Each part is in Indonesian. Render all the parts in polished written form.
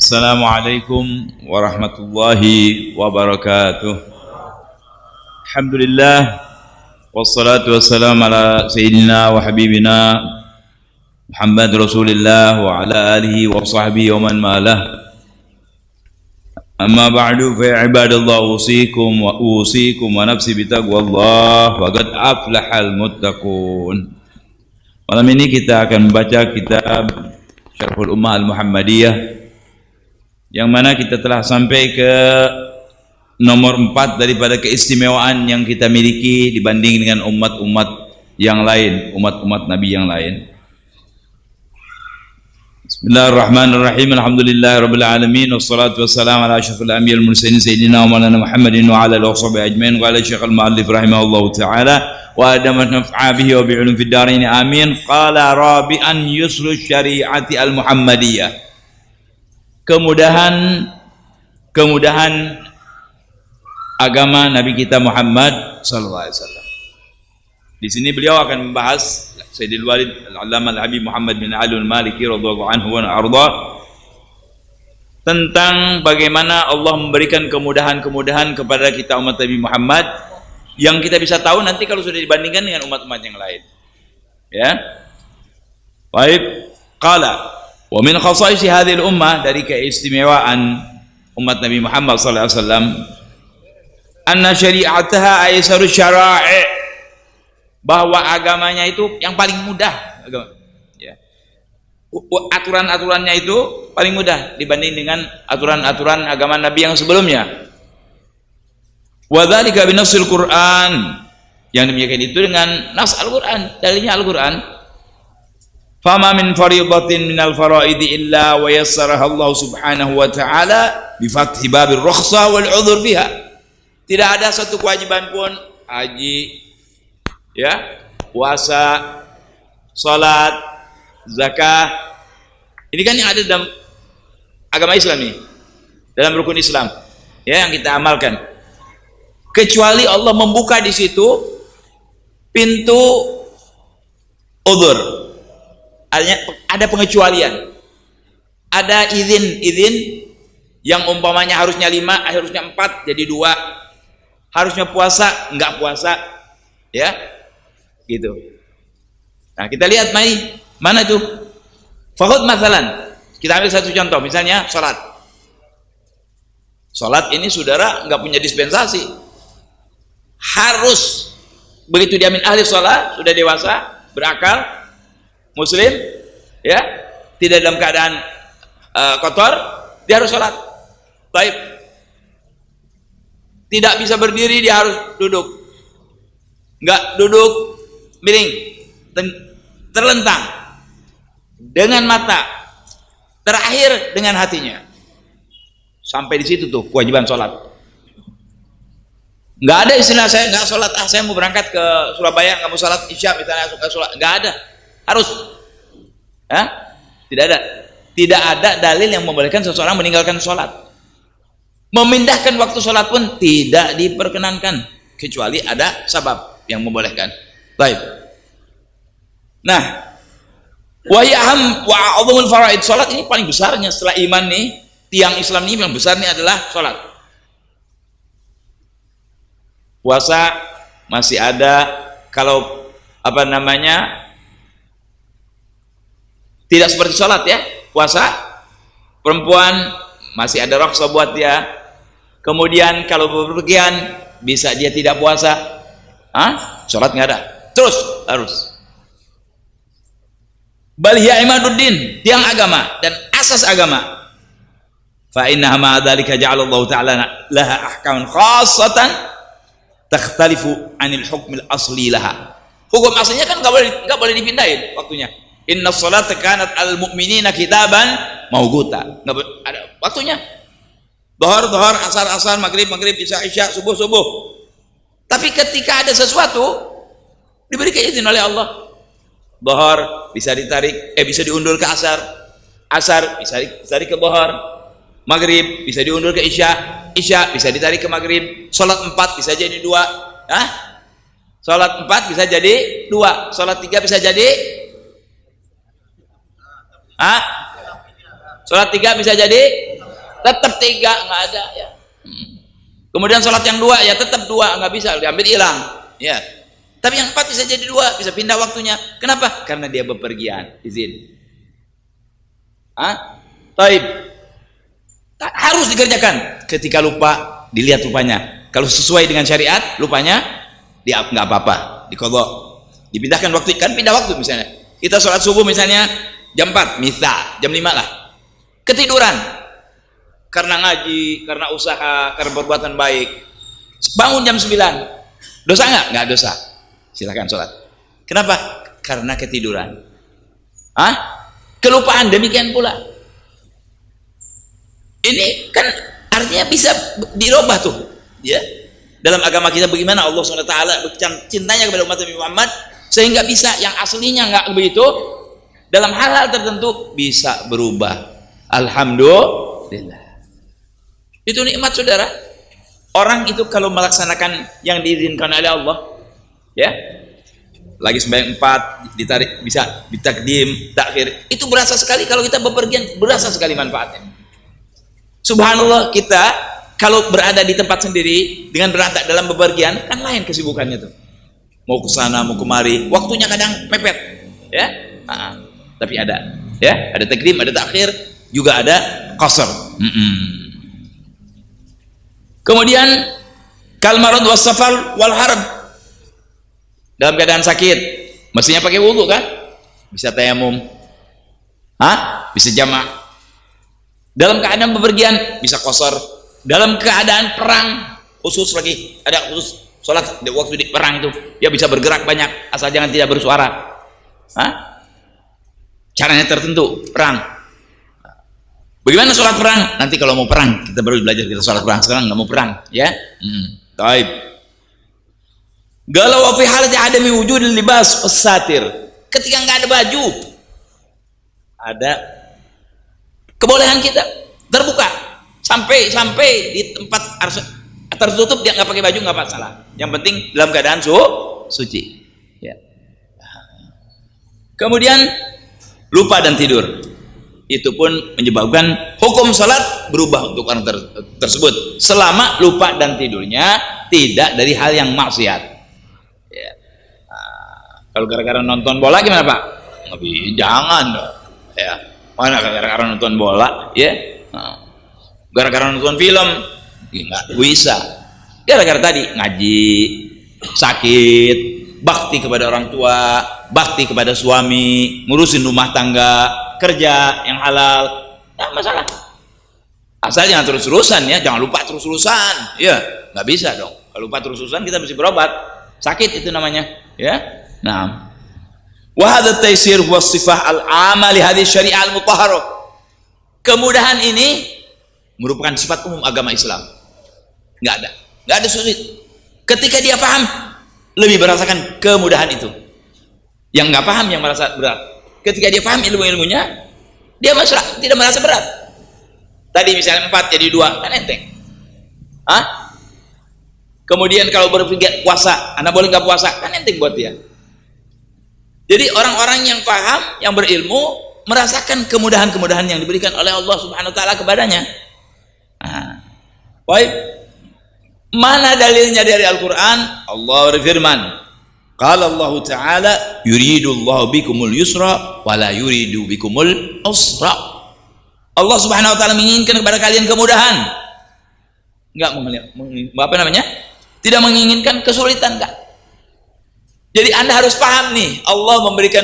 Assalamualaikum warahmatullahi wabarakatuh. Alhamdulillah wassalatu wassalamu ala sayyidina wa habibina Muhammad Rasulillah wa ala alihi wa sahbihi wa man malah. Amma ba'du fa ya ibadallah usikum wa nafsi bitaqwallah wa qad aflahal muttaqun. Malam ini kita akan membaca kitab Syarhul Ummah Al-Muhammadiyah, yang mana kita telah sampai ke nomor 4 daripada keistimewaan yang kita miliki dibanding dengan umat-umat yang lain, umat-umat Nabi yang lain. Bismillahirrahmanirrahim. Alhamdulillahirabbil alamin wassalatu wassalamu ala asyrafil anbiya'il mursalin sayyidina wa maulana Muhammadin wa ala alihi washabihi ajmain. Qala Syekhul Mu'allif rahimahullahu taala wa adama naf'a bihi wa bi'ulum fid dharain amin. Qala rabi'an yusru syari'ati al-muhammadiyah. Kemudahan agama Nabi kita Muhammad sallallahu alaihi wasallam. Di sini beliau akan membahas Sayyidil Walid Al-Allamah Al-Habib Muhammad bin Ali Al-Maliki radhiyallahu anhu wa arda tentang bagaimana Allah memberikan kemudahan-kemudahan kepada kita umat Nabi Muhammad yang kita bisa tahu nanti kalau sudah dibandingkan dengan umat-umat yang lain. Ya. Baik, qala wa min khasaisi hadhil ummah, dari keistimewaan umat Nabi Muhammad sallallahu alaihi wasallam, anna syari'ataha aisaru syara'i', bahwa agamanya itu yang paling mudah agama. Ya. Aturan-aturannya itu paling mudah dibanding dengan aturan-aturan agama Nabi yang sebelumnya. Wa dzalika bi nassil Qur'an, yang demikian itu dengan nas Al-Qur'an, dalilnya Al-Qur'an. Fama min fariidatin minal faraidi illa wa yassaraha Allah subhanahu wa ta'ala bi fathi babir rukhsah wal 'udhr fiha. Tidak ada satu kewajiban pun, haji, ya, puasa, salat, zakah. Ini kan yang ada dalam agama Islam ini, dalam rukun Islam, ya, yang kita amalkan. Kecuali Allah membuka di situ pintu udhur. Ada pengecualian, ada izin yang umpamanya harusnya 5, harusnya 4 jadi 2, harusnya puasa enggak puasa, ya, gitu. Nah, kita lihat mana itu. Fakhud masalan, kita ambil satu contoh, misalnya sholat. Sholat ini saudara enggak punya dispensasi, harus begitu dia min ahli sholat, sudah dewasa, berakal, muslim, ya, tidak dalam keadaan kotor, dia harus sholat. Baik, tidak bisa berdiri, dia harus duduk. Enggak duduk miring, terlentang, dengan mata, terakhir dengan hatinya. Sampai di situ tuh kewajiban sholat. Enggak ada istilah saya enggak sholat, saya mau berangkat ke Surabaya, nggak mau sholat isya misalnya, suka sholat, enggak ada. Harus, ya? Tidak ada dalil yang membolehkan seseorang meninggalkan sholat. Memindahkan waktu sholat pun tidak diperkenankan kecuali ada sabab yang membolehkan. Baik. Nah, wa a'dhamul faraid, sholat ini paling besarnya setelah iman nih, tiang Islam ini yang besar nih adalah sholat. Puasa masih ada, kalau tidak seperti sholat, ya, puasa perempuan masih ada rukhsah buat dia. Kemudian kalau bepergian bisa dia tidak puasa, sholat nggak ada, terus harus. Bal hiya imaduddin, tiang agama dan asas agama. Fa innaha ma dzalika ja'alallahu ta'ala laha ahkaman khassatan takhtalifu 'anil hukmil asli laha. Hukum aslinya kan nggak boleh dipindahin waktunya. Inna sholata kanat al mu'minina kitaban mauquta, nggak ada waktunya. Dhuhur, asar, maghrib, isya, subuh. Tapi ketika ada sesuatu diberi izin oleh Allah. Dhuhur bisa ditarik, bisa diundur ke asar bisa ditarik ke dhuhur, maghrib bisa diundur ke isya bisa ditarik ke maghrib, salat 4 bisa jadi 2, salat 4 bisa jadi 2, salat 3 bisa jadi Salat 3 bisa jadi tetap 3, nggak ada ya. Kemudian sholat yang 2 ya tetap 2, nggak bisa diambil hilang ya. Tapi yang 4 bisa jadi 2, bisa pindah waktunya. Kenapa? Karena dia bepergian, izin. Taib. Harus dikerjakan. Ketika lupa, dilihat lupanya. Kalau sesuai dengan syariat, lupanya dia nggak apa-apa, diqadha. Dipindahkan waktu, kan pindah waktu misalnya. Kita sholat subuh misalnya jam 4, misal jam 5 lah. Ketiduran. Karena ngaji, karena usaha, karena perbuatan baik. Bangun jam 9. Dosa nggak? Nggak dosa. Silakan sholat. Kenapa? Karena ketiduran. Kelupaan, demikian pula. Ini kan artinya bisa dirubah tuh, ya. Dalam agama kita bagaimana Allah SWT cintanya kepada umat Nabi Muhammad sehingga bisa yang aslinya nggak begitu, dalam hal-hal tertentu bisa berubah. Alhamdulillah. Itu nikmat, saudara. Orang itu kalau melaksanakan yang diizinkan oleh Allah, ya, lagi sembahyang 4 ditarik, bisa ditakdim, takhir, itu berasa sekali. Kalau kita bepergian, berasa sekali manfaatnya. Subhanallah, kita kalau berada di tempat sendiri dengan berangkat dalam bepergian kan lain kesibukannya tuh. Mau ke sana, mau kemari, waktunya kadang mepet, ya. Tapi ada, ya, ada takdim, ada takhir, juga ada qasar. Kemudian kal marad was safar wal harb. Dalam keadaan sakit, mestinya pakai wudu kan? Bisa tayamum. Bisa jamak. Dalam keadaan bepergian bisa qasar. Dalam keadaan perang khusus lagi, ada khusus sholat di waktu di perang itu, dia bisa bergerak banyak asal jangan tidak bersuara. Caranya tertentu, perang. Bagaimana sholat perang? Nanti kalau mau perang kita baru belajar kita sholat perang. Sekarang nggak mau perang, ya. Taib. Galau fi halati adami wujudil libas satir. Ketika nggak ada baju, ada kebolehan kita terbuka sampai di tempat tertutup, dia nggak pakai baju nggak masalah. Yang penting dalam keadaan suci. Ya. Kemudian lupa dan tidur. Itu pun menyebabkan hukum salat berubah untuk orang tersebut selama lupa dan tidurnya tidak dari hal yang maksiat, ya. Kalau gara-gara nonton bola gimana Pak? Jangan, ya. Mana gara-gara nonton bola, ya. Gara-gara nonton film nggak bisa. Gara-gara tadi ngaji, sakit, bakti kepada orang tua, bakti kepada suami, ngurusin rumah tangga, kerja yang halal, nggak masalah. Asal jangan terus-terusan, ya, jangan lupa terus-terusan, ya, nggak bisa dong. Kalau lupa terus-terusan kita mesti berobat, sakit itu namanya, ya. Nah, wa hadza taysir huwa sifah al-'amma li hadhihi syari'ah al-mutahharah. Kemudahan ini merupakan sifat umum agama Islam. Nggak ada sulit. Ketika dia paham, lebih merasakan kemudahan itu. Yang nggak paham yang merasa berat. Ketika dia paham ilmu-ilmunya, dia tidak merasa berat. Tadi misalnya 4 jadi 2, kan enteng. Kemudian kalau berpikir puasa, anak boleh nggak puasa, kan enteng buat dia. Jadi orang-orang yang paham, yang berilmu, merasakan kemudahan-kemudahan yang diberikan oleh Allah Subhanahu wa taala kepadanya. Baik. Mana dalilnya dari Al-Qur'an? Allah berfirman, qala Allah Ta'ala yuridullahu bikumul yusra wa la yuridu bikumul usra. Allah Subhanahu wa taala menginginkan kepada kalian kemudahan. Tidak menginginkan kesulitan, enggak. Jadi Anda harus paham nih, Allah memberikan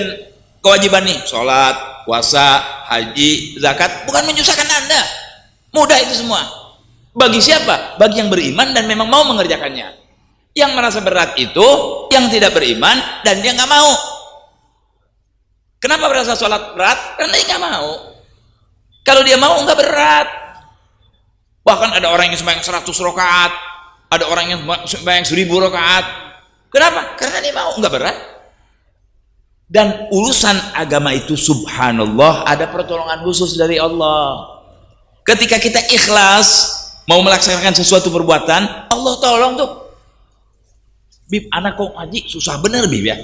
kewajiban nih, sholat, puasa, haji, zakat, bukan menyusahkan Anda. Mudah itu semua. Bagi siapa? Bagi yang beriman dan memang mau mengerjakannya. Yang merasa berat itu yang tidak beriman dan dia nggak mau. Kenapa merasa sholat berat? Karena dia nggak mau. Kalau dia mau nggak berat. Bahkan ada orang yang sembahyang 100 rakaat, ada orang yang sembahyang 1000 rakaat. Kenapa? Karena dia mau, nggak berat. Dan urusan agama itu subhanallah ada pertolongan khusus dari Allah. Ketika kita ikhlas mau melaksanakan sesuatu perbuatan, Allah tolong tuh. Bib, anak kok ngaji susah bener Bib ya.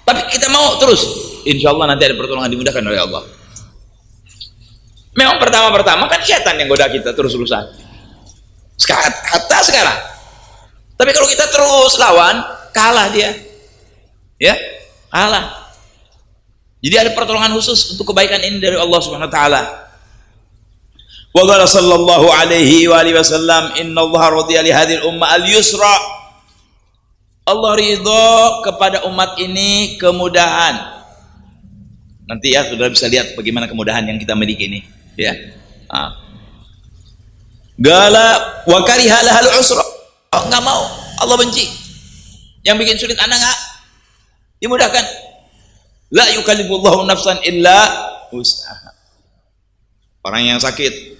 Tapi kita mau terus, insya Allah nanti ada pertolongan dimudahkan oleh Allah. Memang pertama-pertama kan setan yang goda kita terus-terusan. Hatta sekarang. Tapi kalau kita terus lawan, kalah dia. Ya, kalah. Jadi ada pertolongan khusus untuk kebaikan ini dari Allah Subhanahu wa taala. Wa qala sallallahu alaihi wa alihi wasallam, innallaha radiya li hadhil ummah al-yusra. Allah ridho kepada umat ini kemudahan. Nanti ya sudah bisa lihat bagaimana kemudahan yang kita miliki ini, ya. Gala wa kariha lahal usra. Oh, enggak mau, Allah benci. Yang bikin sulit anak enggak dimudahkan. La yukallifullahu nafsan illa wus'aha. Orang yang sakit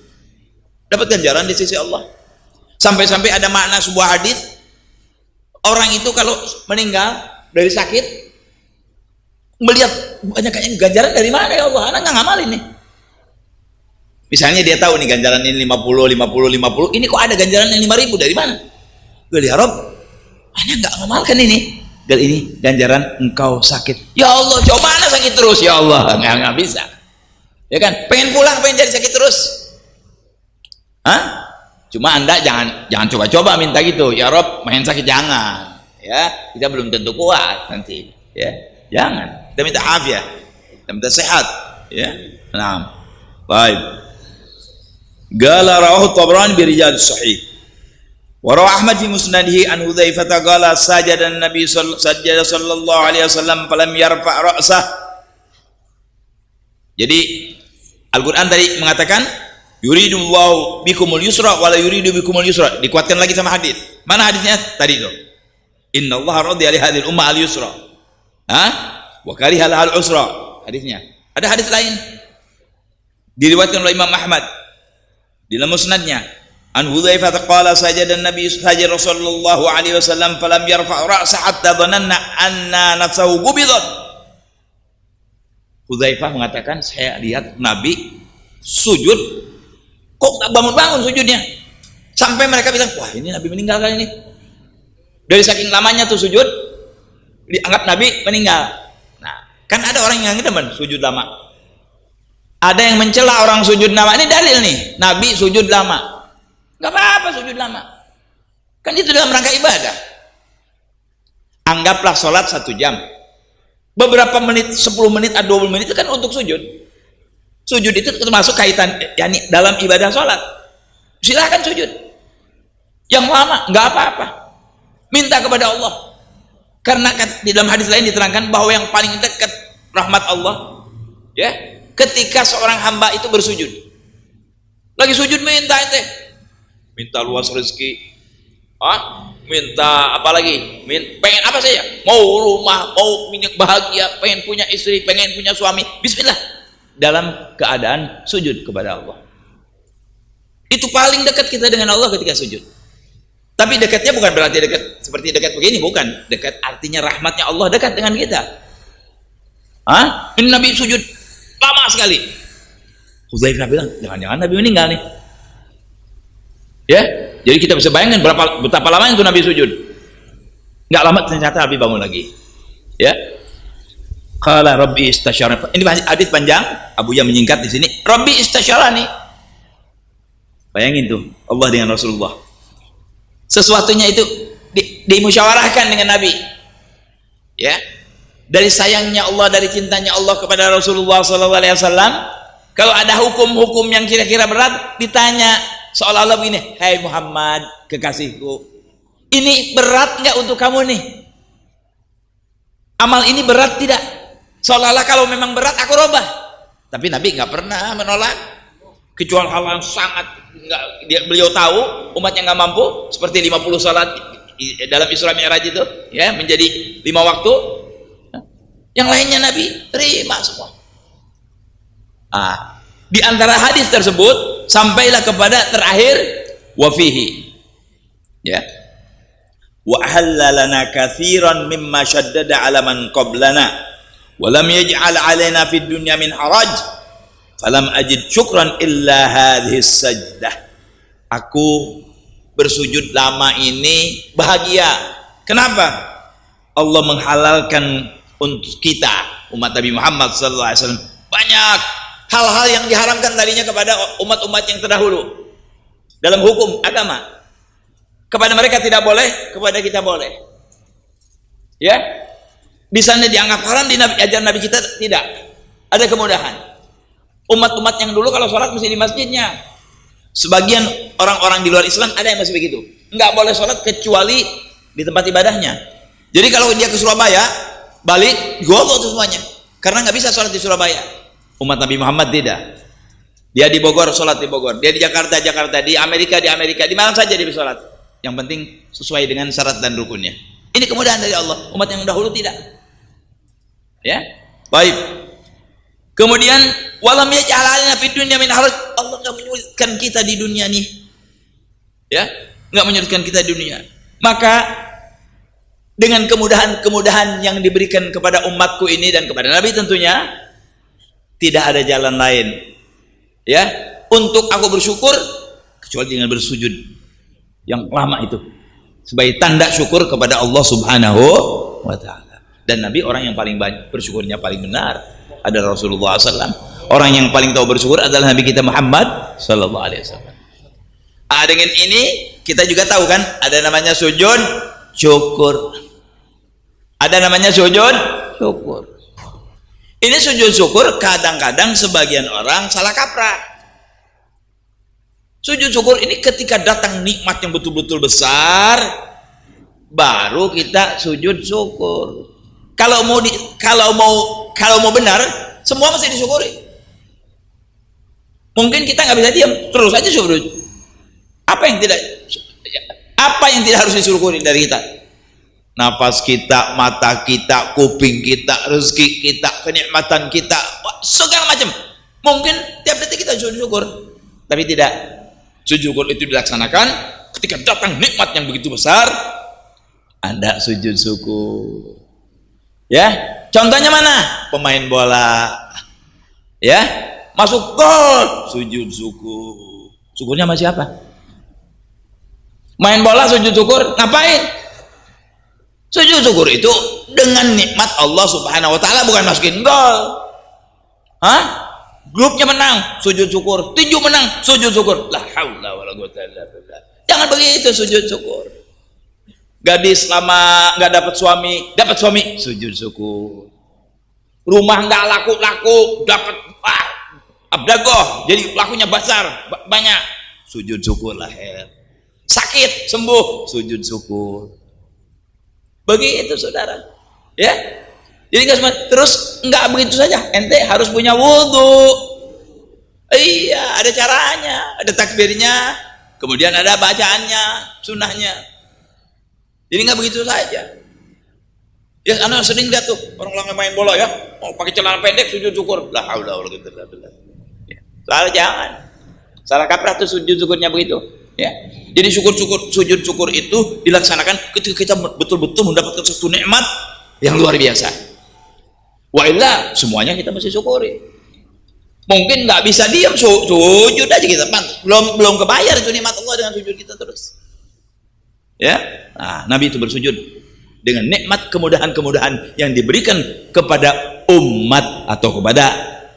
dapat ganjaran di sisi Allah. Sampai-sampai ada makna sebuah hadis, orang itu kalau meninggal dari sakit melihat banyak ganjaran dari mana ya Allah, anak nggak ngamal ini. Misalnya dia tahu nih ganjaran ini 50, 50, 50, ini kok ada ganjaran yang 5.000 dari mana? Gal ya Rob, anak nggak ngamalkan ini. Gal ini ganjaran engkau sakit. Ya Allah, coba anak sakit terus ya Allah, nggak bisa. Ya kan, pengen pulang, pengen jadi sakit terus. Hah? Cuma Anda jangan coba-coba minta gitu. Ya Rob, main sakit jangan. Ya, kita belum tentu kuat nanti. Ya, jangan. Kita minta afiat. Kita minta sehat. Ya. Nah. Baik. Qala rawahu Tabrani bi rijal sahih. Wa rawa Ahmad fi musnadihi an Hudzaifah qala sajada an-nabi sallallahu alaihi wasallam falam yarfa' ra'sah. Jadi Al-Qur'an tadi mengatakan yuridullahu bikumul yusra wala yuridu bikumul yusra. Dikuatkan lagi sama hadis. Mana hadisnya? Tadi itu. Innallaha radiya li hadhil ummah al-yusra. Hah? Wa kariha al-usra. Hadisnya. Ada hadis lain diriwayatkan oleh Imam Ahmad di dalam musnadnya. An Hudzaifah qala sajada an-nabi sallallahu alaihi wasallam falam yarfa' ra'sa hatta dhananna anna nafsahu gubidat. Hudzaifah mengatakan, saya lihat Nabi sujud kok tak bangun-bangun sujudnya, sampai mereka bilang, wah ini Nabi meninggal kali ini. Dari saking lamanya tuh sujud dianggap Nabi meninggal. Nah, kan ada orang yang demen sujud lama, ada yang mencela orang sujud lama. Ini dalil nih, Nabi sujud lama. Gak apa-apa sujud lama, kan itu dalam rangka ibadah. Anggaplah sholat 1 jam, beberapa menit, 10 menit atau 20 menit itu kan untuk sujud. Sujud itu termasuk kaitan yakni dalam ibadah sholat. Silahkan sujud yang lama, nggak apa-apa, minta kepada Allah. Karena di dalam hadis lain diterangkan bahwa yang paling dekat rahmat Allah, ya, ketika seorang hamba itu bersujud. Lagi sujud minta luas rezeki, minta apa lagi, pengen apa saja, mau rumah, mau minyak bahagia, pengen punya istri, pengen punya suami, bismillah, dalam keadaan sujud kepada Allah. Itu paling dekat kita dengan Allah ketika sujud. Tapi dekatnya bukan berarti dekat seperti dekat begini, bukan. Dekat artinya rahmatnya Allah dekat dengan kita. Ini Nabi sujud lama sekali. Hudzaifah bilang, jangan-jangan Nabi meninggal nih. Ya, jadi kita bisa bayangkan betapa lama itu Nabi sujud. Nggak lama ternyata Nabi bangun lagi. Ya. Qala Rabbi istasyarani. Ini hadis panjang, Abu Ya menyingkat di sini. Rabbi istasyarani. Bayangin tuh, Allah dengan Rasulullah. Sesuatunya itu dimusyawarahkan dengan Nabi. Ya. Dari sayangnya Allah, dari cintanya Allah kepada Rasulullah SAW, kalau ada hukum-hukum yang kira-kira berat, ditanya seolah-olah begini, hai Muhammad, kekasihku, ini berat nggak untuk kamu nih? Amal ini berat tidak? Seolah-olah kalau memang berat aku robah. Tapi Nabi nggak pernah menolak, kecuali hal yang sangat beliau tahu umatnya nggak mampu, seperti 50 salat dalam Isra Mi'raj itu, ya, menjadi 5 waktu. Yang lainnya Nabi terima semua. Di antara hadis tersebut sampailah kepada terakhir wafihi, ya, wa halalana katsiran mimma shaddada ala man qablana wa lam yaj'al alaina fid dunya min haraj falam ajid syukran illa hadhihi sajdah. Aku bersujud lama ini bahagia. Kenapa? Allah menghalalkan untuk kita umat Nabi Muhammad sallallahu alaihi wasallam banyak hal-hal yang diharamkan tadinya kepada umat-umat yang terdahulu dalam hukum agama. Kepada mereka tidak boleh, kepada kita boleh. Ya, di sana dianggap haram, di ajaran Nabi kita tidak. Ada kemudahan. Umat-umat yang dulu kalau sholat mesti di masjidnya. Sebagian orang-orang di luar Islam ada yang masih begitu. Enggak boleh sholat kecuali di tempat ibadahnya. Jadi kalau dia ke Surabaya, balik, golok tuh semuanya. Karena nggak bisa sholat di Surabaya. Umat Nabi Muhammad tidak. Dia di Bogor, sholat di Bogor. Dia di Jakarta, Jakarta. Di Amerika, di mana saja dia bisa sholat. Yang penting sesuai dengan syarat dan rukunnya. Ini kemudahan dari Allah. Umat yang dahulu tidak. Ya, baik. Kemudian walam yaj'al 'alaina fid dunya min haraj. Allah enggak menyulitkan kita di dunia nih. Ya, enggak menyulitkan kita di dunia. Maka dengan kemudahan-kemudahan yang diberikan kepada umatku ini dan kepada Nabi tentunya tidak ada jalan lain. Ya, untuk aku bersyukur kecuali dengan bersujud yang lama itu sebagai tanda syukur kepada Allah Subhanahu wa taala. Dan Nabi orang yang paling banyak bersyukurnya paling benar adalah Rasulullah SAW. Orang yang paling tahu bersyukur adalah Nabi kita Muhammad sallallahu alaihi wasallam. Dengan ini kita juga tahu kan ada namanya sujud syukur. Ada namanya sujud syukur. Ini sujud syukur kadang-kadang sebagian orang salah kaprah. Sujud syukur ini ketika datang nikmat yang betul-betul besar baru kita sujud syukur. Kalau mau benar, semua mesti disyukuri. Mungkin kita nggak bisa diam, terus aja syukur. Apa yang tidak harus disyukuri dari kita? Nafas kita, mata kita, kuping kita, rezeki kita, kenikmatan kita, segala macam. Mungkin tiap detik kita sujud syukur, tapi tidak. Sujud syukur itu dilaksanakan ketika datang nikmat yang begitu besar, Anda sujud syukur. Ya, contohnya mana? Pemain bola, ya, masuk gol, sujud syukur. Syukurnya sama siapa? Main bola sujud syukur, ngapain? Sujud syukur itu dengan nikmat Allah Subhanahu wa taala, bukan masukin gol. Hah? Grupnya menang, sujud syukur. Tinju menang, sujud syukur. La haula wala quwwata illa billah. Jangan begitu sujud syukur. Gadis lama nggak dapat suami, sujud syukur. Rumah nggak laku, dapat abdagoh, jadi lakunya besar, banyak, sujud syukur lah. Sakit sembuh, sujud syukur. Begitu saudara, ya. Jadi terus nggak begitu saja. Ente harus punya wudhu. Iya, ada caranya, ada takbirnya, kemudian ada bacaannya, sunnahnya. Jadi nggak begitu saja. Ya, anak sering lihat tuh orang main bola ya, mau pakai celana pendek sujud syukur. La haula wala quwwata illa billah. Salah jangan. Salah kaprah tuh sujud syukurnya begitu. Ya. Jadi sujud syukur itu dilaksanakan ketika kita betul-betul mendapatkan satu nikmat yang luar biasa. Wa illa semuanya kita mesti syukuri. Mungkin nggak bisa diam, sujud aja kita. Belum kebayar itu nikmat Allah dengan sujud kita terus. Ya, nah, Nabi itu bersujud dengan nikmat kemudahan-kemudahan yang diberikan kepada umat atau kepada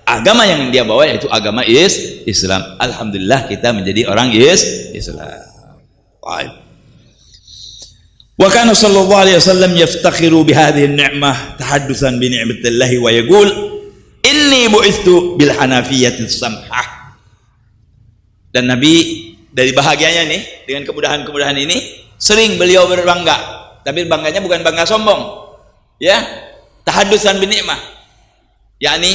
agama yang dia bawa, yaitu agama Islam. Alhamdulillah kita menjadi orang Islam. Baik. Wa kana sallallahu alaihi wasallam yaftakhiru bihadhihi an-ni'mah tahaddusan bi ni'matillahi wa yaqul inni bu'ithu bil hanafiyyati samhah. Dan Nabi dari bahagianya nih dengan kemudahan-kemudahan ini sering beliau berbangga, tapi bangganya bukan bangga sombong, ya, tahaddusan bi ni'mah, yakni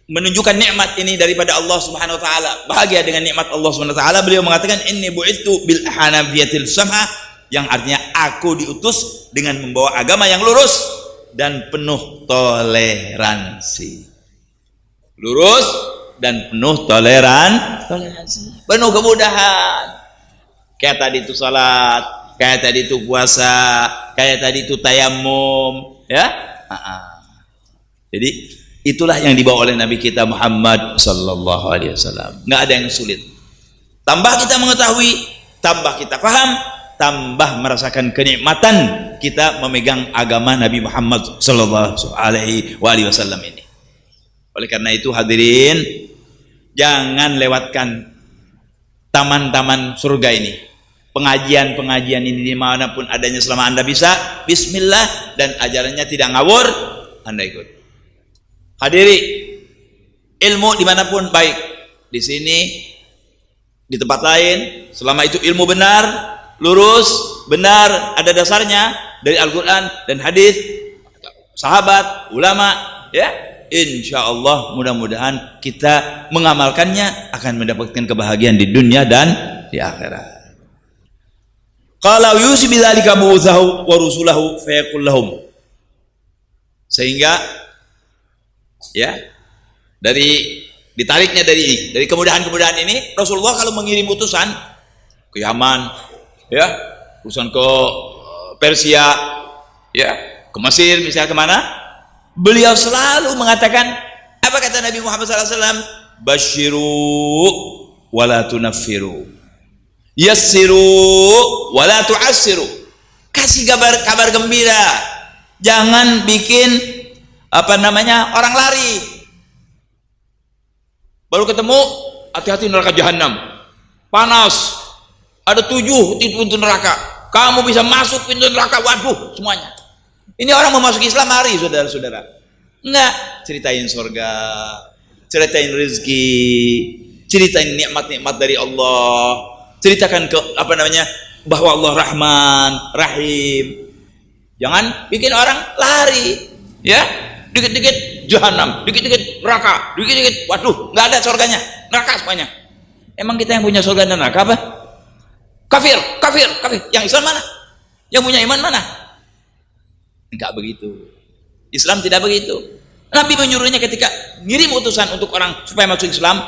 menunjukkan nikmat ini daripada Allah Subhanahu wa taala, bahagia dengan nikmat Allah Subhanahu wa taala. Beliau mengatakan inni bu'ithu bil hanafiyatil samha, yang artinya aku diutus dengan membawa agama yang lurus dan penuh toleransi. Lurus dan penuh toleransi, penuh kemudahan. Kayak tadi itu salat, kayak tadi itu puasa, kayak tadi itu tayamum, ya. Jadi itulah yang dibawa oleh Nabi kita Muhammad sallallahu alaihi wasallam. Nggak ada yang sulit. Tambah kita mengetahui, tambah kita paham, tambah merasakan kenikmatan kita memegang agama Nabi Muhammad sallallahu alaihi wasallam ini. Oleh karena itu hadirin, Jangan lewatkan taman-taman surga ini. Pengajian-pengajian ini dimanapun adanya, selama Anda bisa, bismillah, dan ajarannya tidak ngawur, Anda ikut. Hadiri, ilmu dimanapun baik, di sini, di tempat lain, selama itu ilmu benar, lurus, benar, ada dasarnya dari Al-Quran dan hadis, sahabat, ulama, ya, insya Allah mudah-mudahan kita mengamalkannya akan mendapatkan kebahagiaan di dunia dan di akhirat. Qala yusi bidzalika bu'utsahu wa rusulahu fayaqul lahum. Sehingga ya, ditariknya dari kemudahan-kemudahan ini, Rasulullah kalau mengirim utusan ke Yaman, ya, utusan ke Persia, ya, ke Mesir, misalnya kemana, beliau selalu mengatakan, apa kata Nabi Muhammad SAW? Basyiru wa la tunaffiru, yassiru wa la tu'assiru. Kasih kabar gembira, jangan bikin orang lari. Baru ketemu, hati-hati neraka jahanam, panas, ada 7 pintu neraka, kamu bisa masuk pintu neraka, waduh semuanya. Ini orang mau masuk Islam, mari saudara-saudara. Enggak, ceritain surga, ceritain rezeki, ceritain nikmat-nikmat dari Allah, ceritakan bahwa Allah Rahman, Rahim. Jangan bikin orang lari, ya. Dikit-dikit jahanam, dikit-dikit neraka, dikit-dikit, waduh, nggak ada surganya, neraka semuanya. Emang kita yang punya surga dan neraka apa? Kafir. Yang Islam mana? Yang punya iman mana? Enggak begitu. Islam tidak begitu. Nabi menyuruhnya ketika ngirim utusan untuk orang supaya masuk Islam,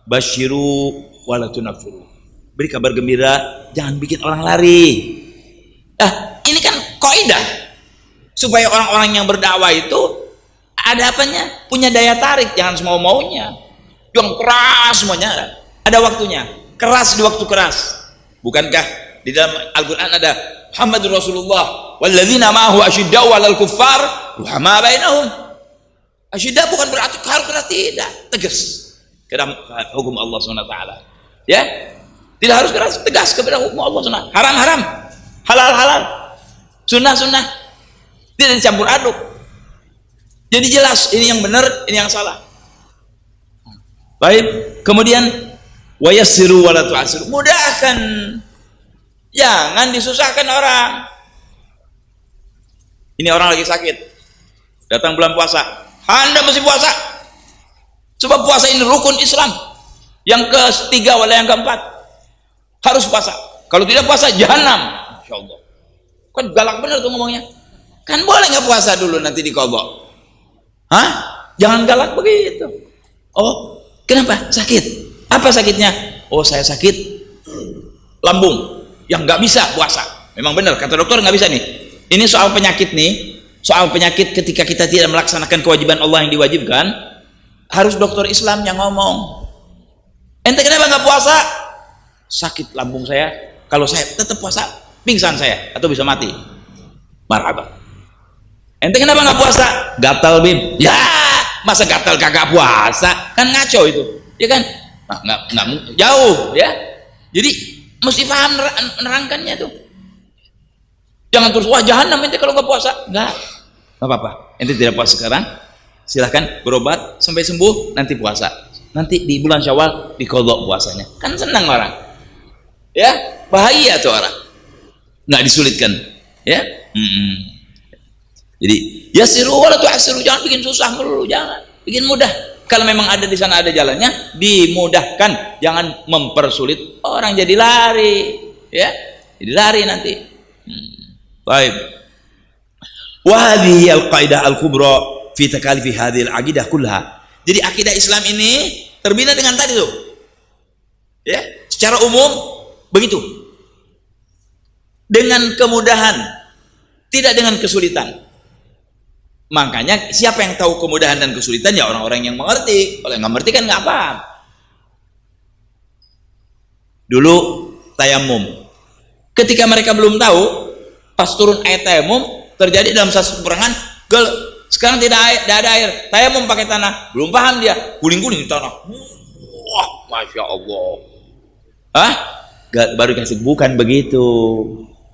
basyiru wa la tunaffiru. Beri kabar gembira, jangan bikin orang lari. Ini kan kaidah supaya orang-orang yang berdakwah itu ada apanya? Punya daya tarik, jangan semau-maunya. Yang keras semuanya. Ada waktunya. Keras di waktu keras. Bukankah di dalam Al-Qur'an ada Muhammadur Rasulullah walladzina ma'ahu asyiddau 'alal kuffar ruhama bainahum. Asyidda bukan berarti keras, tidak. Tegas kepada hukum Allah SWT. Ya? Tidak harus keras, tegas kepada hukum Allah SWT. Haram-haram, halal-halal, sunnah-sunnah. Tidak dicampur aduk. Jadi jelas ini yang benar, ini yang salah. Baik, kemudian wa yassiru wa la tu'assiru. Mudahkan. Jangan disusahkan orang. Ini orang lagi sakit. Datang bulan puasa. Anda mesti puasa. Sebab puasa ini rukun Islam. Yang ketiga wala yang keempat. Harus puasa. Kalau tidak puasa jahanam. Insyaallah. Kan galak benar tuh ngomongnya. Kan boleh nggak puasa dulu nanti diqadha. Hah? Jangan galak begitu. Oh, kenapa? Sakit. Apa sakitnya? Oh, saya sakit lambung yang nggak bisa puasa. Memang benar kata dokter nggak bisa nih. Ini soal penyakit nih. Soal penyakit ketika kita tidak melaksanakan kewajiban Allah yang diwajibkan, harus dokter Islam yang ngomong. Ente kenapa nggak puasa? Sakit lambung saya. Kalau saya tetap puasa, pingsan saya atau bisa mati. Marhaba. Ente kenapa nggak puasa? Gatal bim. Ya, masa gatal kagak puasa? Kan ngaco itu, ya kan? Nah, nggak jauh, ya. Jadi mesti paham nerangkannya tuh. Jangan terus wah jahanam ente kalau nggak puasa. Nggak apa-apa. Ente tidak puasa sekarang, silahkan berobat sampai sembuh, nanti puasa. Nanti di bulan Syawal diqadha puasanya. Kan senang orang, ya. Bahaya tuh orang, nggak disulitkan, ya. Jadi yassiru wa la tu'assiru, jangan bikin susah melulu, jangan bikin mudah. Kalau memang ada di sana ada jalannya, dimudahkan, jangan mempersulit orang jadi lari, ya. Jadi lari nanti. Baik. Wa hadhihi al-qaidah al-kubra fi takalifi hadhihi al-aqidah kullaha. Jadi akidah Islam ini terbina dengan tadi tuh. Ya, secara umum begitu. Dengan kemudahan, tidak dengan kesulitan. Makanya siapa yang tahu kemudahan dan kesulitan? Ya orang-orang yang mengerti. Kalau yang nggak mengerti kan nggak paham. Dulu tayamum, ketika mereka belum tahu, pas turun ayat tayamum terjadi dalam satu peperangan, sekarang tidak ada air, tayamum pakai tanah, belum paham dia, guling-guling di tanah, Masya Allah. Hah? Baru kasih, bukan begitu.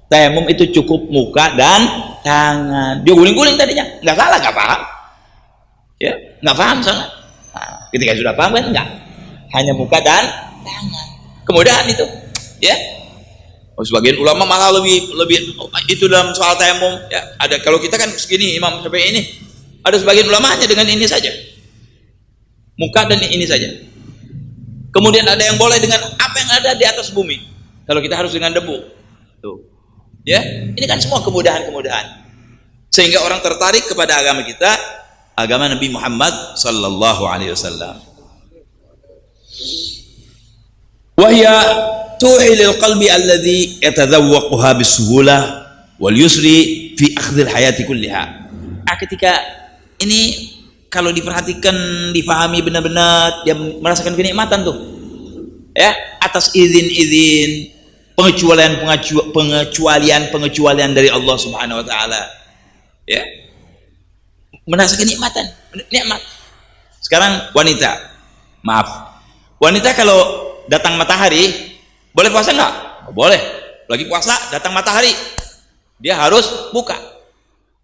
Tayamum itu cukup muka dan tangan. Dia guling-guling tadinya, nggak salah, nggak paham. Ya, nggak paham salah. Nah, ketika sudah paham kan nggak. Hanya muka dan tangan. Kemudahan itu, ya. Sebagian ulama malah lebih itu dalam soal tayamum. Ya, ada kalau kita kan segini Imam Syafi'i ini, ada sebagian ulama hanya dengan ini saja, muka dan ini saja. Kemudian ada yang boleh dengan apa yang ada di atas bumi. Kalau kita harus dengan debu. Tuh. Ya, ini kan semua kemudahan-kemudahan. Sehingga orang tertarik kepada agama kita, agama Nabi Muhammad sallallahu alaihi wasallam. Wahya tuhilil qalbi alladhi yatadawwaquha bisuhulah wal yusri fi akhdhil hayati kulliha. Ketika ini kalau diperhatikan, difahami benar-benar, dia merasakan kenikmatan tuh. Ya, atas izin-izin, pengecualian dari Allah Subhanahu wa taala. Ya. Merasa kenikmatan, nikmat. Sekarang wanita. Maaf. Wanita kalau datang matahari, boleh puasa enggak? Boleh. Lagi puasa, datang matahari, dia harus buka.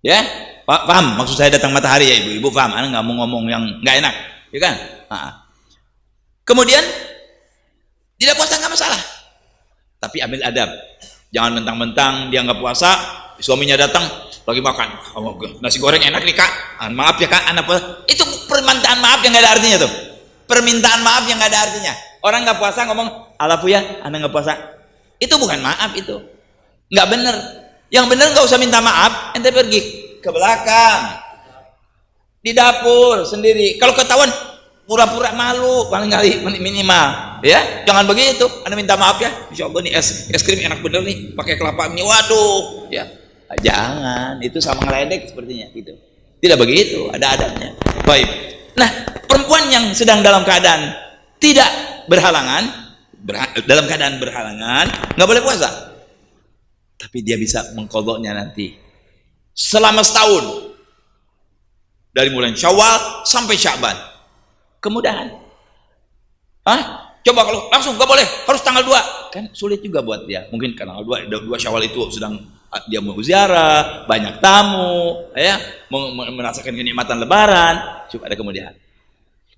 Ya? Paham maksud saya datang matahari ya ibu? Ibu paham? Anda nggak mau ngomong yang nggak enak, ya kan? Kemudian tidak puasa nggak masalah, tapi ambil adab. Jangan mentang-mentang dia nggak puasa, suaminya datang lagi makan, nasi goreng enak nih kak, maaf ya kak, anak puasa. Itu permintaan maaf yang nggak ada artinya tuh. Permintaan maaf yang nggak ada artinya. Orang nggak puasa ngomong, alafu ya, anak nggak puasa. Itu bukan maaf, itu nggak bener. Yang bener nggak usah minta maaf, ente pergi ke belakang di dapur sendiri. Kalau ketahuan pura-pura malu paling kali minimal, ya jangan begitu. Anda minta maaf ya, insya Allah nih es krim enak bener nih, pakai kelapa ini, waduh ya. Jangan, itu sama ngeledek sepertinya gitu. Tidak begitu, ada adabnya. Baik. Nah, perempuan yang sedang dalam keadaan tidak berhalangan, dalam keadaan berhalangan, nggak boleh puasa, tapi dia bisa mengqadha'nya nanti selama setahun, dari mulai Syawal sampai Sya'ban. Kemudahan. Coba kalau langsung nggak boleh, harus tanggal 2, kan sulit juga buat dia. Mungkin tanggal 2 Syawal itu sedang dia mau ziarah, banyak tamu, ya, merasakan kenikmatan lebaran, coba ada kemudahan.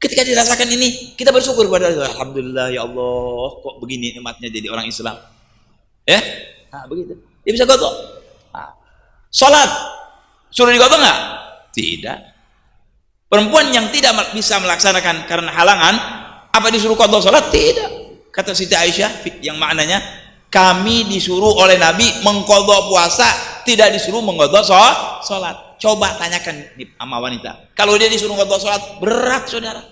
Ketika dirasakan ini, kita bersyukur kepada Allah. Alhamdulillah ya Allah, kok begini nikmatnya jadi orang Islam. Ya? Begitu. Dia bisa qadha. Salat suruh diqadha nggak? Tidak. Perempuan yang tidak bisa melaksanakan karena halangan, apa disuruh qadha salat? Tidak. Kata Siti Aisyah yang maknanya, kami disuruh oleh Nabi mengqadha puasa, tidak disuruh mengqadha salat. Coba tanyakan sama wanita, kalau dia disuruh qadha salat, berat saudara.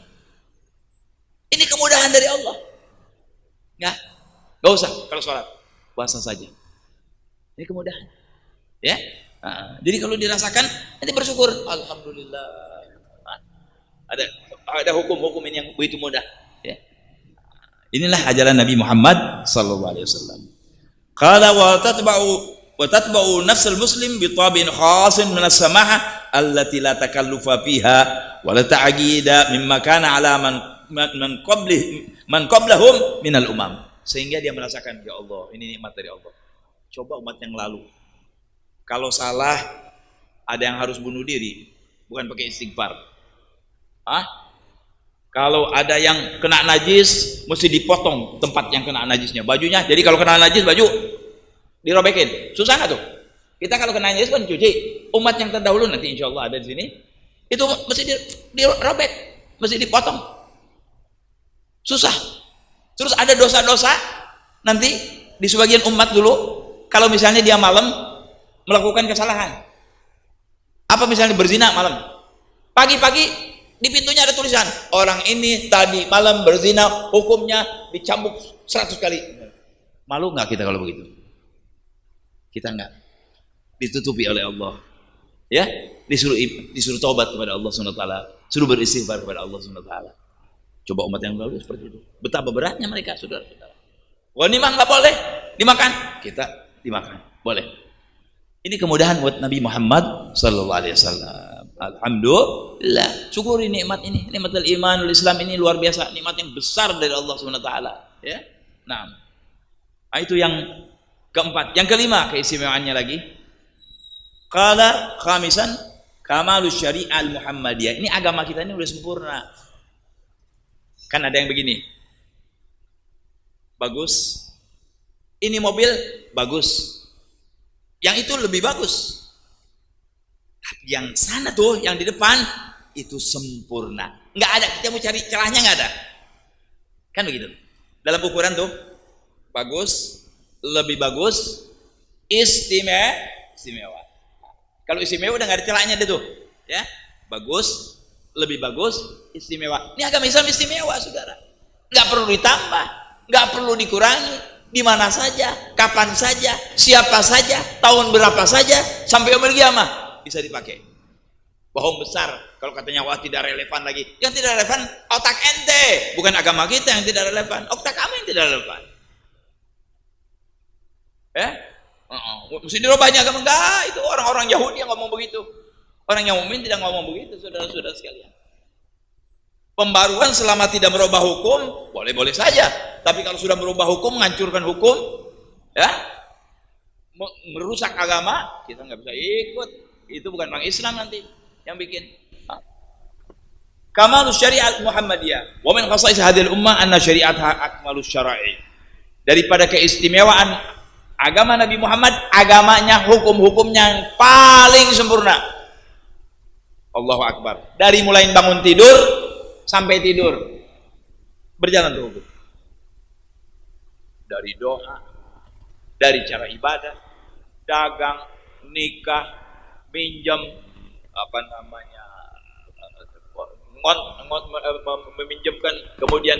Ini kemudahan dari Allah. Nggak usah kalau salat, puasa saja. Ini kemudahan. Ya. Jadi kalau dirasakan, nanti bersyukur. Alhamdulillah. Ada hukum-hukum ini yang begitu mudah. Ya. Inilah ajaran Nabi Muhammad sallallahu alaihi wasallam. Qala wa tatba'u nafsul muslim bi tabin khasin min as-samaha allati la takallufa fiha wa la ta'qida mimma kana ala man qablahum min al-umam. Sehingga dia merasakan, ya Allah, ini nikmat dari Allah. Coba umat yang lalu, kalau salah ada yang harus bunuh diri, bukan pakai istighfar. Kalau ada yang kena najis, mesti dipotong tempat yang kena najisnya, bajunya. Jadi kalau kena najis, baju dirobekin. Susah nggak tuh? Kita kalau kena najis kan cuci. Umat yang terdahulu nanti insya Allah ada di sini, itu mesti dirobek, mesti dipotong. Susah. Terus ada dosa-dosa nanti di sebagian umat dulu, kalau misalnya dia malam melakukan kesalahan, apa misalnya berzina malam, pagi-pagi di pintunya ada tulisan, orang ini tadi malam berzina, hukumnya dicambuk 100 kali. Malu nggak kita kalau begitu? Kita nggak, ditutupi oleh Allah, ya, disuruh taubat kepada Allah Subhanahu wa taala, suruh beristighfar kepada Allah Subhanahu wa taala. Coba umat yang lalu seperti itu, betapa beratnya mereka, saudara-saudara. Ghanimah nggak boleh dimakan, kita dimakan, boleh. Ini kemudahan buat Nabi Muhammad sallallahu alaihi wasallam. Alhamdulillah, syukuri nikmat ini, nikmatul imanul Islam ini luar biasa, nikmat yang besar dari Allah Subhanahu wa taala, ya. Nah, itu yang keempat. Yang kelima keistimewaannya lagi. Qala khamisan kamalus syariah al-Muhammadiyah. Ini agama kita ini udah sempurna. Kan ada yang begini. Bagus. Ini mobil bagus. Yang itu lebih bagus. Yang sana tuh, yang di depan itu sempurna. Nggak ada, kita mau cari celahnya nggak ada. Kan begitu. Dalam ukuran tuh bagus, lebih bagus, istimewa. Kalau istimewa udah nggak ada celahnya deh tuh, ya. Bagus, lebih bagus, istimewa. Ini agama Islam istimewa, saudara. Nggak perlu ditambah, nggak perlu dikurangi. Di mana saja, kapan saja, siapa saja, tahun berapa saja, sampai yaumul qiyamah bisa dipakai. Bohong besar kalau katanya wah tidak relevan lagi. Yang tidak relevan otak ente, bukan agama kita yang tidak relevan. Otak kamu yang tidak relevan. Mesti dirubahnya agama. Enggak, itu orang-orang Yahudi yang ngomong begitu. Orang yang mukmin tidak ngomong begitu, saudara-saudara sekalian. Pembaruan selama tidak merubah hukum boleh-boleh saja. Tapi kalau sudah merubah hukum, menghancurkan hukum, ya, merusak agama, kita nggak bisa ikut. Itu bukan orang Islam nanti yang bikin. Kamalus syariat Muhammadiyah. Wa min khasais hadhil ummah anna syari'atha akmalus syara'i. Daripada keistimewaan agama Nabi Muhammad, agamanya, hukum-hukumnya yang paling sempurna. Allahu Akbar. Dari mulai bangun tidur sampai tidur berjalan tuh hukum. Dari doa, dari cara ibadah, dagang, nikah, minjam, meminjamkan, kemudian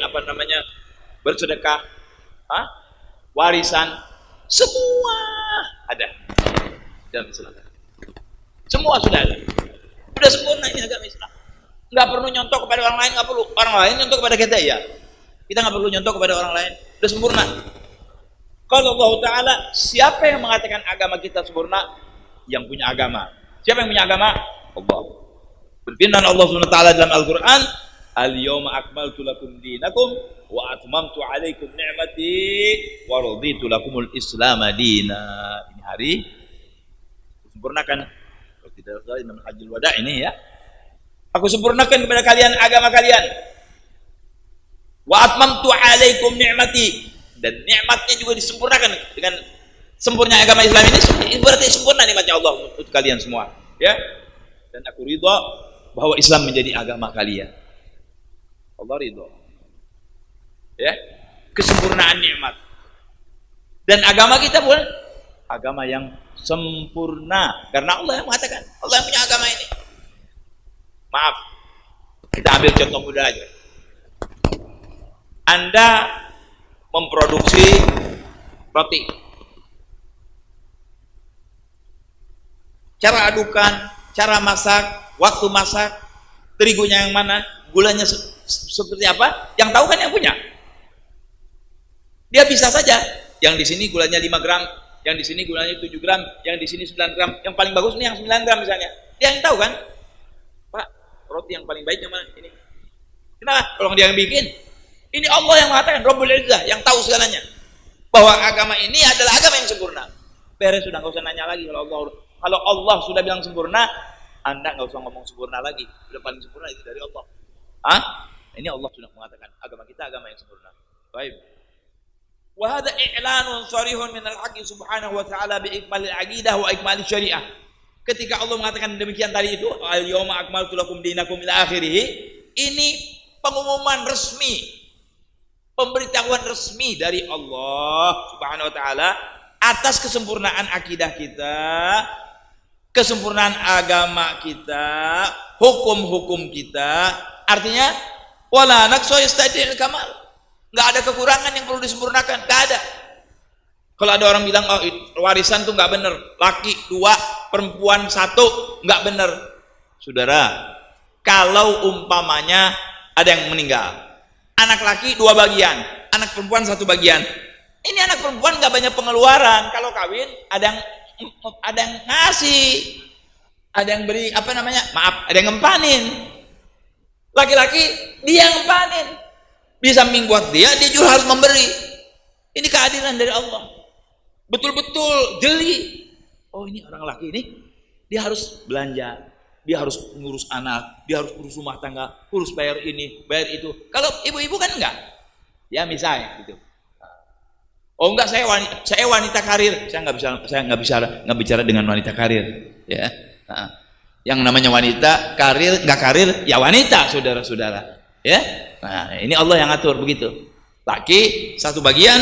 bersedekah, warisan, semua ada dalam Islam. Semua sudah ada. Sudah sempurna ini agama Islam. Nggak perlu nyontok kepada orang lain, nggak perlu. Orang lain nyontok kepada kita, ya. Kita nggak perlu nyontok kepada orang lain. Sudah sempurna. Kalau Allah Ta'ala, siapa yang mengatakan agama kita sempurna? Yang punya agama. Siapa yang punya agama? Allah. Berfirman Allah SWT dalam Al-Quran, Al-yawma akmaltu lakum dinakum wa atmamtu alaikum ni'mati wa raditu lakumul Islam dina. Ini hari sempurnakan. Kalau tidak salah dalam Hajjul Wada ini, ya. Aku sempurnakan kepada kalian agama kalian. Wa atmamtu alaikum ni'mati, dan nikmatnya juga disempurnakan dengan sempurna agama Islam ini. Berarti sempurna nikmatnya Allah untuk kalian semua, ya. Dan aku ridha bahwa Islam menjadi agama kalian. Allah ridha, ya, kesempurnaan nikmat. Dan agama kita pun agama yang sempurna karena Allah yang mengatakan, Allah yang punya agama ini. Maaf, kita ambil contoh mudah aja. Anda memproduksi roti, cara adukan, cara masak, waktu masak, terigunya yang mana, gulanya seperti apa, yang tahu kan yang punya. Dia bisa saja, yang di sini gulanya 5 gram, yang di sini gulanya 7 gram, yang di sini 9 gram, yang paling bagus ini yang 9 gram misalnya. Dia yang tahu kan, Pak, roti yang paling baik yang mana ini. Kenapa? Kalau dia yang bikin. Ini Allah yang mengatakan, Rabbul Izzah, yang tahu segalanya, bahwa agama ini adalah agama yang sempurna. Beres, sudah nggak usah nanya lagi. Kalau Allah sudah bilang sempurna, Anda nggak usah ngomong sempurna lagi. Sudah paling sempurna itu dari Allah. Ini Allah sudah mengatakan agama kita agama yang sempurna. Baik. Wa hadza i'lanun sharihun min al-haqqi subhanahu wa ta'ala bi ikmalil aqidah wa ikmalil syariah. Ketika Allah mengatakan demikian tadi itu, al-yawma akmaltu lakum dinakum ila akhirih, ini pengumuman resmi, pemberitahuan resmi dari Allah Subhanahu wa taala atas kesempurnaan akidah kita, kesempurnaan agama kita, hukum-hukum kita. Artinya wala naqsa yastadil kamal. Enggak ada kekurangan yang perlu disempurnakan, enggak ada. Kalau ada orang bilang warisan tuh enggak benar, laki 2, perempuan 1, enggak benar. Saudara, kalau umpamanya ada yang meninggal, anak laki 2 bagian, anak perempuan 1 bagian. Ini anak perempuan nggak banyak pengeluaran. Kalau kawin ada yang ngasih, Ada yang beri apa namanya? Maaf, ada yang ngempanin. Laki-laki dia ngempanin. Di samping buat dia juga harus memberi. Ini keadilan dari Allah. Betul-betul jeli. Oh, ini orang laki ini dia harus belanja, dia harus ngurus anak, dia harus urus rumah tangga, urus bayar ini, bayar itu. Kalau ibu-ibu kan enggak. Ya misalnya gitu. Oh enggak, saya wanita karir. Saya nggak bicara dengan wanita karir, ya. Nah, yang namanya wanita karir nggak karir ya wanita, saudara-saudara, ya. Nah, ini Allah yang atur begitu. Laki satu bagian,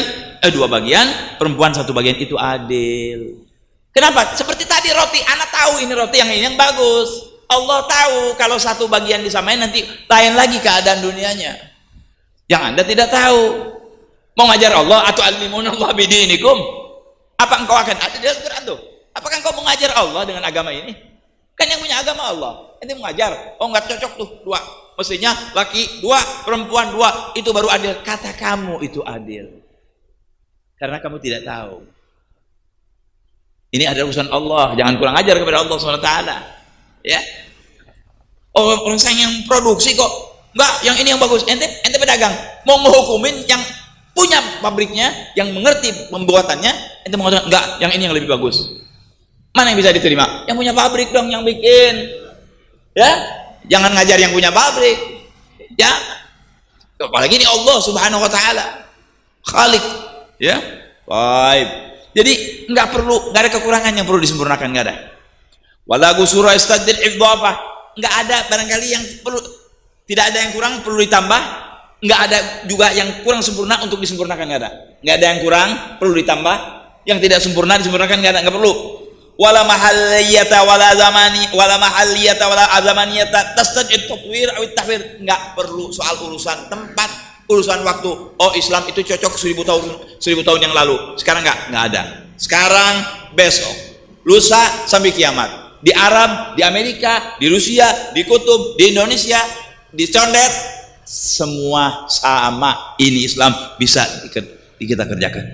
dua bagian, perempuan satu bagian, itu adil. Kenapa? Seperti tadi roti, anak tahu ini roti yang ini yang bagus. Allah tahu kalau satu bagian disamain nanti lain lagi keadaan dunianya. Yang Anda tidak tahu. Mau ngajar Allah atau alimunallah bidinikum? Apa engkau akan ada di Al-Quran tuh? Apakah engkau mengajar Allah dengan agama ini? Kan yang punya agama Allah. Ente mengajar. Oh enggak cocok tuh dua. Mestinya laki dua, perempuan dua, itu baru adil. Kata kamu itu adil. Karena kamu tidak tahu. Ini adalah urusan Allah. Jangan kurang ajar kepada Allah SWT. Ya. Oh, orang saya yang produksi kok. Enggak, yang ini yang bagus. Ente pedagang. Mau ngehukumin yang punya pabriknya, yang mengerti pembuatannya, ente mengatakan enggak, yang ini yang lebih bagus. Mana yang bisa diterima? Yang punya pabrik dong yang bikin. Ya. Jangan ngajar yang punya pabrik. Ya. Apalagi ini Allah Subhanahu wa taala. Khalik. Ya. Baik. Jadi enggak ada kekurangan yang perlu disempurnakan, enggak ada. Wala gusura istadil idhafah. Enggak ada barangkali yang perlu, tidak ada yang kurang perlu ditambah, enggak ada juga yang kurang sempurna untuk disempurnakan, enggak ada. Enggak ada yang kurang perlu ditambah, yang tidak sempurna disempurnakan, enggak ada, enggak perlu. Wala mahalliyata wala azamaniyata tastajid tatwir aw tahwir. Enggak perlu soal urusan tempat, urusan waktu. Oh, Islam itu cocok 1000 tahun yang lalu. Sekarang enggak ada. Sekarang, besok, lusa sampai kiamat. Di Arab, di Amerika, di Rusia, di Kutub, di Indonesia, di Condet, semua sama. Ini Islam bisa kita kerjakan.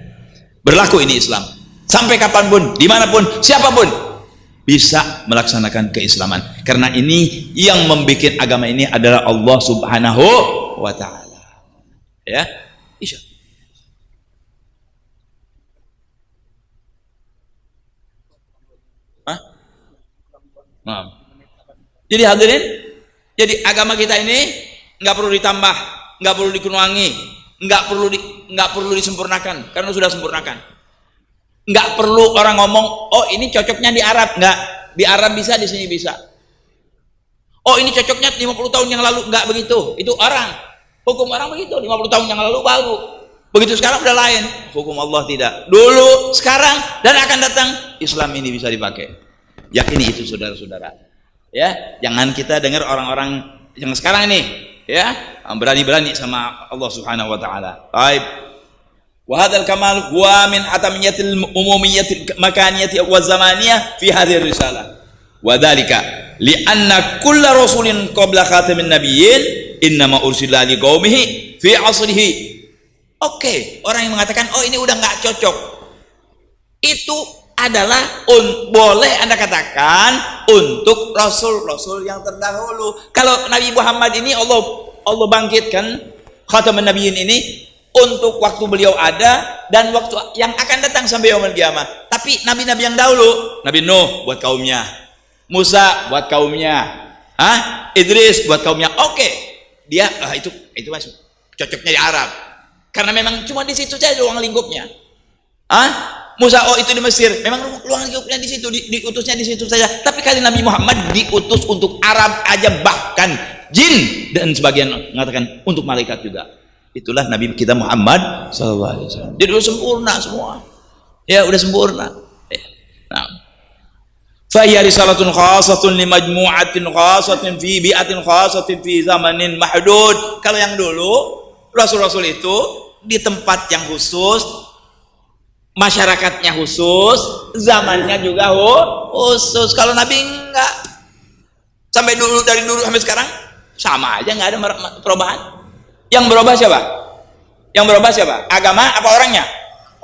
Berlaku ini Islam. Sampai kapanpun, dimanapun, siapapun bisa melaksanakan keislaman. Karena ini yang membuat agama ini adalah Allah Subhanahu wa taala. Ya. Insya. Hah? Nah. Jadi hadirin, jadi agama kita ini nggak perlu ditambah, nggak perlu dikurangi, nggak perlu disempurnakan, karena sudah sempurnakan. Nggak perlu orang ngomong, oh ini cocoknya di Arab. Nggak, di Arab bisa, di sini bisa. Oh ini cocoknya 50 tahun yang lalu. Nggak begitu, itu orang, hukum orang begitu. 50 tahun yang lalu baru, begitu sekarang udah lain. Hukum Allah tidak. Dulu, sekarang, dan akan datang, Islam ini bisa dipakai. Yakini itu saudara-saudara. Ya, jangan kita dengar orang-orang yang sekarang ini, ya, berani-berani sama Allah Subhanahu wa taala. Baik. Wa hadzal kamal huwa min atamiyatil umumiyatil makaniyati wa zamaniyah fi hadhihi risalah. Wa dzalika li anna kull rasulin qabla khatamin nabiyyin innama ursila li qaumihi fi asrihi. Oke, orang yang mengatakan oh ini udah enggak cocok. Itu adalah boleh Anda katakan untuk rasul-rasul yang terdahulu. Kalau Nabi Muhammad ini Allah bangkitkan khataman nabiyyin ini untuk waktu beliau ada dan waktu yang akan datang sampai yaumul qiyamah. Tapi nabi-nabi yang dahulu, Nabi Nuh buat kaumnya, Musa buat kaumnya, Idris buat kaumnya. Oke, dia itu masih cocoknya di Arab. Karena memang cuma di situ saja ruang lingkupnya. Musa itu di Mesir, memang ruang lingkupnya di situ, diutusnya di situ saja. Tapi kali Nabi Muhammad diutus untuk Arab aja, bahkan jin dan sebagian mengatakan untuk malaikat juga. Itulah Nabi kita Muhammad SAW. Dia udah sempurna semua. Ya udah sempurna. Nah, fahiya risalatun khasatun li majmu'atin khasatin fi bi'atin khasatin fi zamanin mahdud. Kalau yang dulu rasul-rasul itu di tempat yang khusus, masyarakatnya khusus, zamannya juga khusus. Kalau Nabi enggak. Sampai dari dulu sampai sekarang sama aja, enggak ada perubahan. Yang berubah siapa? Yang berubah siapa? Agama apa orangnya?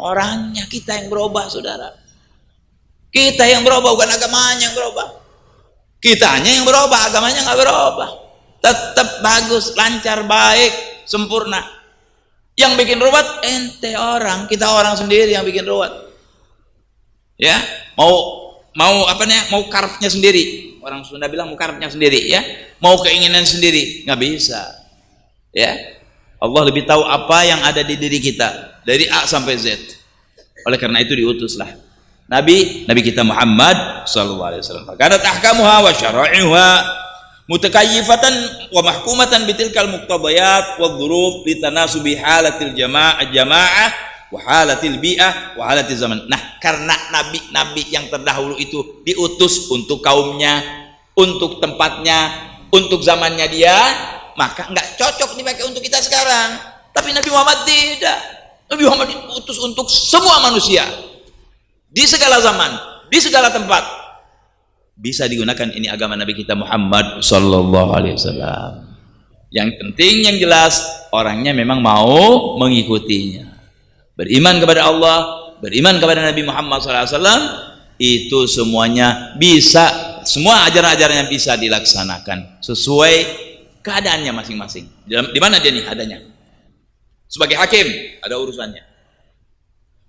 Orangnya, kita yang berubah, saudara. Kita yang berubah, bukan agamanya yang berubah. Kitanya yang berubah, agamanya nggak berubah, tetap bagus, lancar, baik, sempurna. Yang bikin ruwet ente orang, kita orang sendiri yang bikin ruwet. Ya, mau apa nih? Mau karepnya sendiri. Orang Sunda bilang mau karepnya sendiri, ya. Mau keinginan sendiri, nggak bisa. Ya, Allah lebih tahu apa yang ada di diri kita dari A sampai Z. Oleh karena itu diutuslah Nabi kita Muhammad sallallahu alaihi wasallam. Karena tahkamuha wa syara'iha mutakayyifatan wa mahkumatan bitilkal muqtadayat wa dzuruf litanasubi halatil jamaah wa halatil bi'ah wa halatil zaman. Nah, karena nabi-nabi yang terdahulu itu diutus untuk kaumnya, untuk tempatnya, untuk zamannya dia, maka enggak cocok dipakai untuk kita sekarang. Tapi Nabi Muhammad tidak. Nabi Muhammad diutus untuk semua manusia. Di segala zaman, di segala tempat bisa digunakan ini agama Nabi kita Muhammad sallallahu alaihi wasallam. Yang penting, yang jelas orangnya memang mau mengikutinya. Beriman kepada Allah, beriman kepada Nabi Muhammad sallallahu alaihi wasallam, itu semuanya bisa, semua ajaran-ajarannya bisa dilaksanakan sesuai keadaannya masing-masing. Di mana dia nih adanya? Sebagai hakim ada urusannya.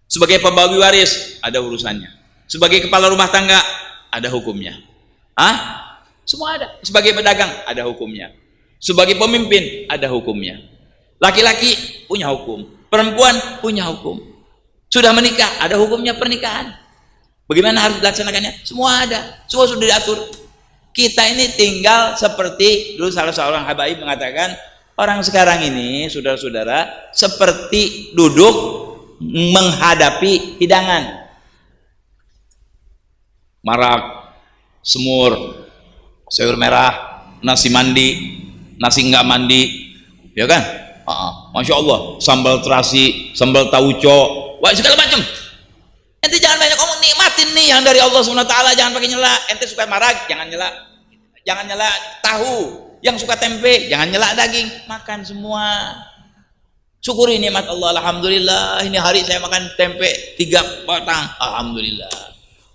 Sebagai pembawi waris ada urusannya. Sebagai kepala rumah tangga ada hukumnya. Semua ada. Sebagai pedagang ada hukumnya. Sebagai pemimpin ada hukumnya. Laki-laki punya hukum, perempuan punya hukum. Sudah menikah ada hukumnya pernikahan. Bagaimana harus dilaksanakannya? Semua ada. Semua sudah diatur. Kita ini tinggal seperti dulu salah seorang habaib mengatakan, orang sekarang ini saudara-saudara seperti duduk menghadapi hidangan, marak, semur, sayur merah, nasi mandi, nasi enggak mandi, ya kan? Masya Allah, sambal terasi, sambal tauco, wah segala macam. Ente jangan banyak ngomong, nikmatin nih yang dari Allah SWT, jangan pakai nyela. Ente suka marak, jangan nyela tahu. Yang suka tempe, jangan nyela daging, makan semua. Syukuri nikmat Allah. Alhamdulillah, ini hari saya makan tempe 3 batang, alhamdulillah.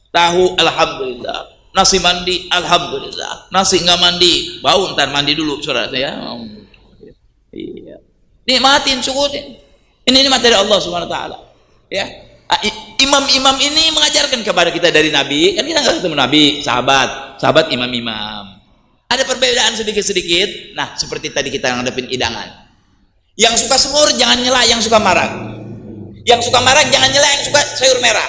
Tahu, alhamdulillah. Nasi mandi, alhamdulillah. Nasi enggak mandi, bau, ntar mandi dulu saudara saya. Iya. Nikmatin, syukurin. Ini nikmat dari Allah Subhanahu wa taala. Ya. Imam-imam ini mengajarkan kepada kita dari Nabi. Kan kita enggak ketemu Nabi, sahabat imam-imam. Ada perbedaan sedikit-sedikit. Nah, seperti tadi kita ngadepin hidangan. Yang suka semur jangan nyela yang suka marak. Yang suka marak jangan nyela yang suka sayur merah.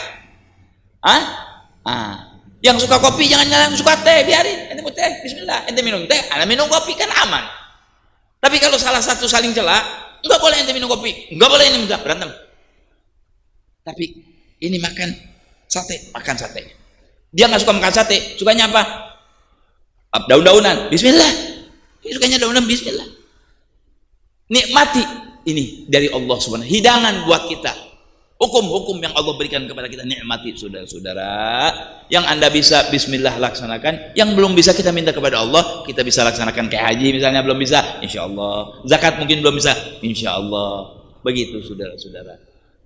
Yang suka kopi jangan nyela yang suka teh, biarin. Ente mau teh, bismillah. Ente minum teh, ana minum kopi kan aman. Tapi kalau salah satu saling cela, enggak boleh ente minum kopi, enggak boleh ini minum, berantem. Tapi ini makan sate, makan sate. Dia nggak suka makan sate, sukanya apa? Daun-daunan, bismillah. Dia sukanya daun-daunan, bismillah. Nikmati ini dari Allah Subhanahu, hidangan buat kita. Hukum-hukum yang Allah berikan kepada kita, nikmati saudara-saudara. Yang Anda bisa bismillah laksanakan, yang belum bisa kita minta kepada Allah, kita bisa laksanakan kayak haji misalnya belum bisa, insya Allah. Zakat mungkin belum bisa, insya Allah. Begitu saudara-saudara.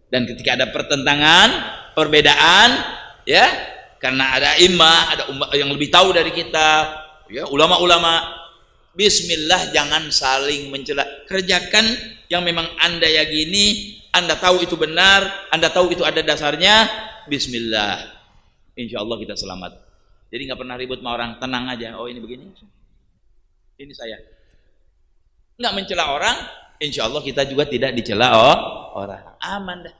Dan ketika ada pertentangan, perbedaan, ya, karena ada imam, ada umat yang lebih tahu dari kita, ya, ulama-ulama. Bismillah, jangan saling mencela. Kerjakan yang memang Anda yakini, Anda tahu itu benar, Anda tahu itu ada dasarnya. Bismillah, insya Allah kita selamat. Jadi nggak pernah ribut sama orang, tenang aja. Oh ini begini, ini saya. Nggak mencela orang, insya Allah kita juga tidak dicela orang. Aman dah,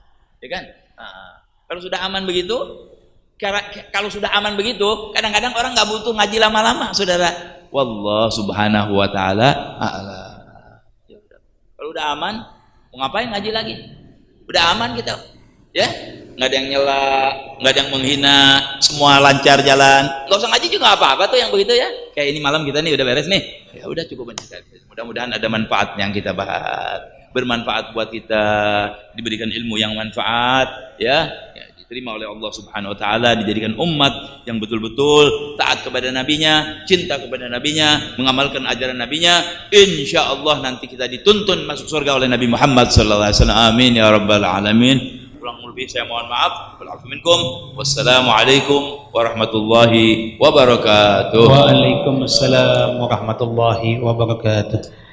ya kan? Kalau sudah aman begitu, kadang-kadang orang nggak butuh ngaji lama-lama, saudara. Wallah subhanahu wa ta'ala a'lam. Kalau udah aman, mau ngapain ngaji lagi? Udah aman kita, ya, nggak ada yang nyela, nggak ada yang menghina, semua lancar jalan. Nggak usah ngaji juga apa-apa tuh yang begitu ya. Kayak ini malam kita nih udah beres nih, ya udah cukup aja. Mudah-mudahan ada manfaat yang kita bahas, bermanfaat buat kita, diberikan ilmu yang manfaat, ya, diterima oleh Allah Subhanahu wa taala, dijadikan umat yang betul-betul taat kepada nabinya, cinta kepada nabinya, mengamalkan ajaran nabinya. Insyaallah nanti kita dituntun masuk surga oleh Nabi Muhammad sallallahu alaihi wasallam. Amin ya rabbal alamin. kurang lebih saya mohon maaf. Wassalamualaikum warahmatullahi wabarakatuh. Waalaikumsalam warahmatullahi wabarakatuh.